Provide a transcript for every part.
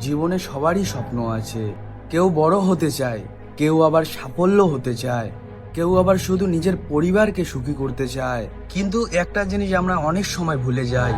জীবনে সবারই স্বপ্ন আছে। কেউ বড় হতে চায়, কেউ আবার সাফল্য হতে চায়, কেউ আবার শুধু নিজের পরিবারকে সুখী করতে চায়। কিন্তু একটা জিনিস আমরা অনেক সময় ভুলে যাই,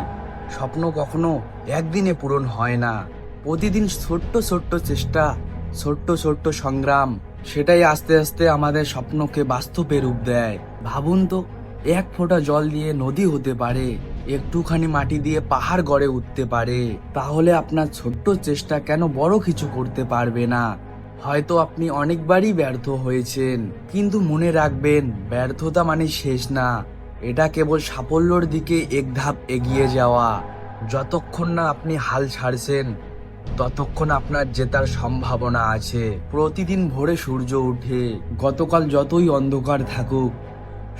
স্বপ্ন কখনো একদিনে পূরণ হয় না। প্রতিদিন ছোট্ট ছোট্ট চেষ্টা, ছোট্ট ছোট্ট সংগ্রাম, সেটাই আস্তে আস্তে আমাদের স্বপ্নকে বাস্তবে রূপ দেয়। ভাবুন তো, এক ফোঁটা জল দিয়ে নদী হতে পারে, একটুখানি মাটি দিয়ে পাহাড় গড়ে উঠতে পারে। তাহলে আপনার ছোট্ট চেষ্টা কেন বড় কিছু করতে পারবে না? হয়তো আপনি অনেকবারই ব্যর্থ হয়েছেন, কিন্তু মনে রাখবেন, ব্যর্থতা মানে শেষ না। এটা কেবল সাফল্যর দিকে এক ধাপ এগিয়ে যাওয়া। যতক্ষণ না আপনি হাল ছাড়ছেন, ততক্ষণ আপনার জেতার সম্ভাবনা আছে। প্রতিদিন ভোরে সূর্য ওঠে, গতকাল যতই অন্ধকার থাকুক,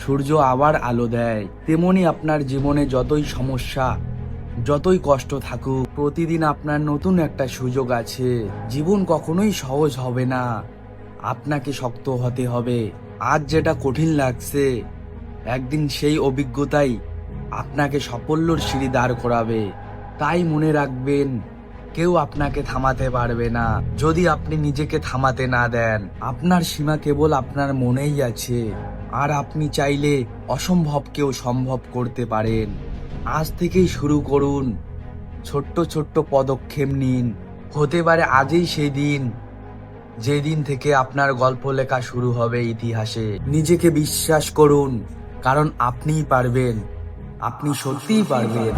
সূর্য আবার আলো দেয়। তেমনি আপনার জীবনে যতই সমস্যা, যতই কষ্ট থাকুক, প্রতিদিন আপনার নতুন একটা সুযোগ আছে। জীবন কখনোই সহজ হবে না, আপনাকে শক্ত হতে হবে। আজ যেটা কঠিন লাগছে, একদিন সেই অভিজ্ঞতাই আপনাকে সাফল্যর সিঁড়ি দাঁড় করাবে। তাই মনে রাখবেন, কেউ আপনাকে থামাতে পারবে না যদি আপনি নিজেকে থামাতে না দেন। আপনার সীমা কেবল আপনার মনেই আছে, আর আপনি চাইলে অসম্ভবকেও সম্ভব করতে পারেন। আজ থেকেই শুরু করুন, ছোট্ট ছোট্ট পদক্ষেপ নিন। হতে পারে আজই সেই দিন, যেদিন থেকে আপনার গল্প লেখা শুরু হবে ইতিহাসে। নিজেকে বিশ্বাস করুন, কারণ আপনিই পারবেন, আপনি সত্যিই পারবেন।